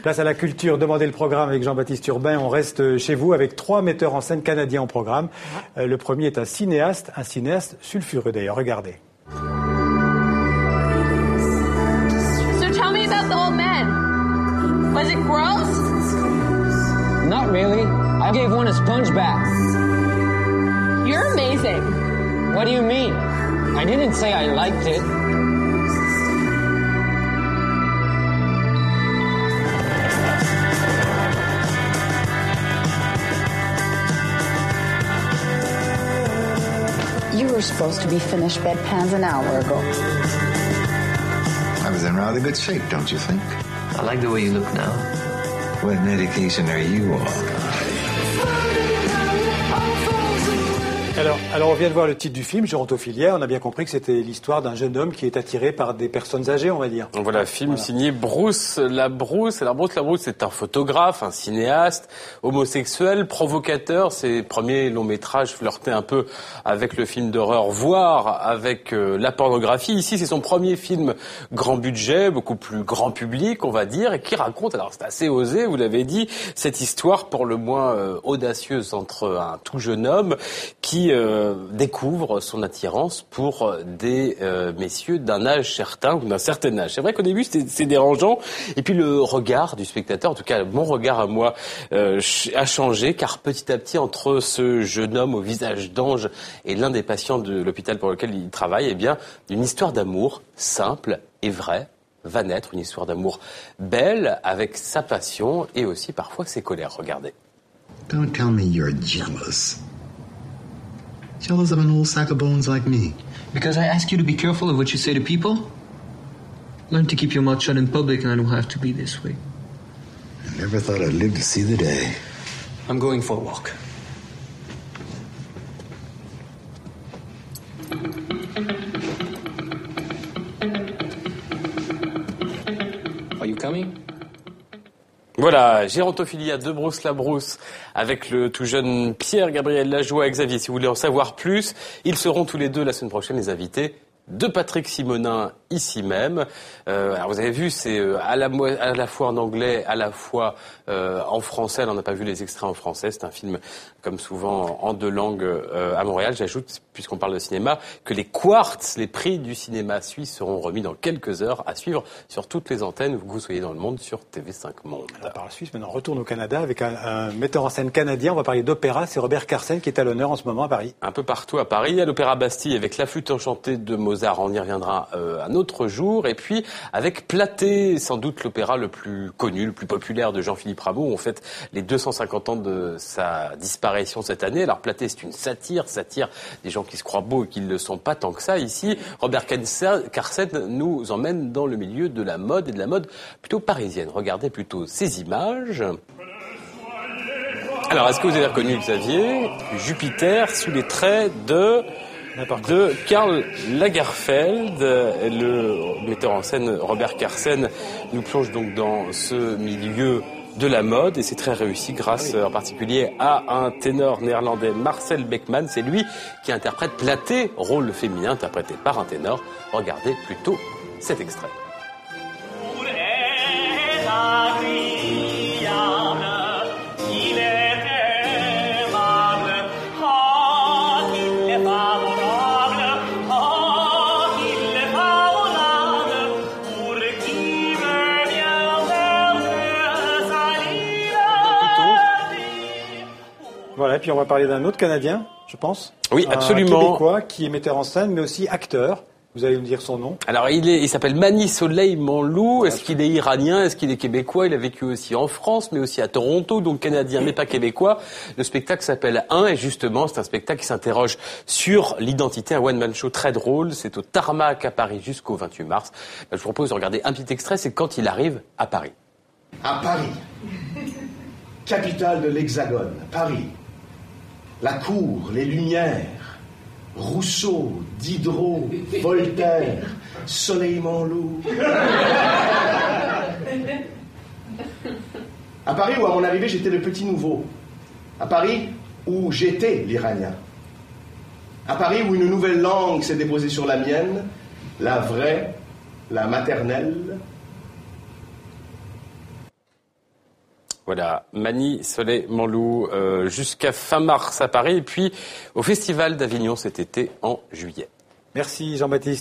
Place à la culture, demandez le programme avec Jean-Baptiste Urbain. On reste chez vous avec 3 metteurs en scène canadiens au programme. Le premier est un cinéaste sulfureux d'ailleurs. Regardez. So tell me about the old man. Was it gross? Not really. I gave one a sponge bath. You're amazing. What do you mean? I didn't say I liked it. You were supposed to be finished bedpans an hour ago. I was in rather good shape, don't you think? I like the way you look now. What medication are you on? Alors on vient de voir le titre du film, Gérontophilia. On a bien compris que c'était l'histoire d'un jeune homme qui est attiré par des personnes âgées, on va dire. Voilà, film signé Bruce Labrousse. Alors Bruce Labrousse, c'est un photographe, un cinéaste, homosexuel, provocateur. Ses premiers longs métrages flirtaient un peu avec le film d'horreur, voire avec la pornographie. Ici, c'est son premier film grand budget, beaucoup plus grand public, on va dire, et qui raconte, alors c'est assez osé, vous l'avez dit, cette histoire pour le moins audacieuse entre un tout jeune homme qui découvre son attirance pour des messieurs d'un âge certain ou d'un certain âge. C'est vrai qu'au début c'est dérangeant, et puis le regard du spectateur, en tout cas mon regard à moi, a changé, car petit à petit entre ce jeune homme au visage d'ange et l'un des patients de l'hôpital pour lequel il travaille, eh bien une histoire d'amour simple et vraie va naître, une histoire d'amour belle avec sa passion et aussi parfois ses colères. Regardez. Don't tell me you're jealous. Jealous of an old sack of bones like me. Because I ask you to be careful of what you say to people? Learn to keep your mouth shut in public and I don't have to be this way. I never thought I'd live to see the day. I'm going for a walk. Are you coming? Voilà, Gérontophilia de Bruce Labrousse avec le tout jeune Pierre-Gabriel Lajoie et Xavier. Si vous voulez en savoir plus, ils seront tous les deux la semaine prochaine les invités de Patrick Simonin ici même. Alors vous avez vu, c'est à la fois en anglais, à la fois en français. Là, on n'a pas vu les extraits en français. C'est un film, comme souvent, en 2 langues à Montréal. J'ajoute, puisqu'on parle de cinéma, que les Quartz, les prix du cinéma suisse, seront remis dans quelques heures, à suivre sur toutes les antennes où vous soyez dans le monde, sur TV5 Monde. Alors, par la Suisse, maintenant on retourne au Canada avec un metteur en scène canadien. On va parler d'opéra. C'est Robert Carsen qui est à l'honneur en ce moment à Paris. Un peu partout à Paris, à l'Opéra Bastille avec La Flûte enchantée de Mozart. On y reviendra un autre jour. Et puis avec Platée, sans doute l'opéra le plus connu, le plus populaire de Jean-Philippe Rameau. On fête les 250 ans de sa disparition cette année. Alors Platée, c'est une satire des gens qui se croient beaux et qui ne le sont pas tant que ça. Ici, Robert Carsen nous emmène dans le milieu de la mode et de la mode plutôt parisienne. Regardez plutôt ces images. Alors, est-ce que vous avez reconnu, Xavier, Jupiter sous les traits de Karl Lagerfeld? Le metteur en scène Robert Carsen nous plonge donc dans ce milieu de la mode, et c'est très réussi grâce en particulier à un ténor néerlandais, Marcel Beckman. C'est lui qui interprète Platée, rôle féminin interprété par un ténor. Regardez plutôt cet extrait. Voilà, et puis on va parler d'un autre Canadien, je pense. Oui, absolument. Un Québécois qui est metteur en scène, mais aussi acteur. Vous allez nous dire son nom. Alors, il s'appelle Mani Soleil Manlou. Est-ce qu'il est iranien? Est-ce qu'il est québécois? Il a vécu aussi en France, mais aussi à Toronto, donc canadien, mais pas québécois. Le spectacle s'appelle 1, et justement, c'est un spectacle qui s'interroge sur l'identité, un one-man show très drôle. C'est au Tarmac à Paris jusqu'au 28 mars. Je vous propose de regarder un petit extrait, c'est quand il arrive à Paris. À Paris, capitale de l'Hexagone, Paris. La cour, les lumières, Rousseau, Diderot, Voltaire, Soleil Manlou. À Paris où à mon arrivée j'étais le petit nouveau. À Paris où j'étais l'Iranien. À Paris où une nouvelle langue s'est déposée sur la mienne, la vraie, la maternelle. Voilà, Mani, Soleil, Manlou, jusqu'à fin mars à Paris, et puis au Festival d'Avignon cet été en juillet. Merci Jean-Baptiste.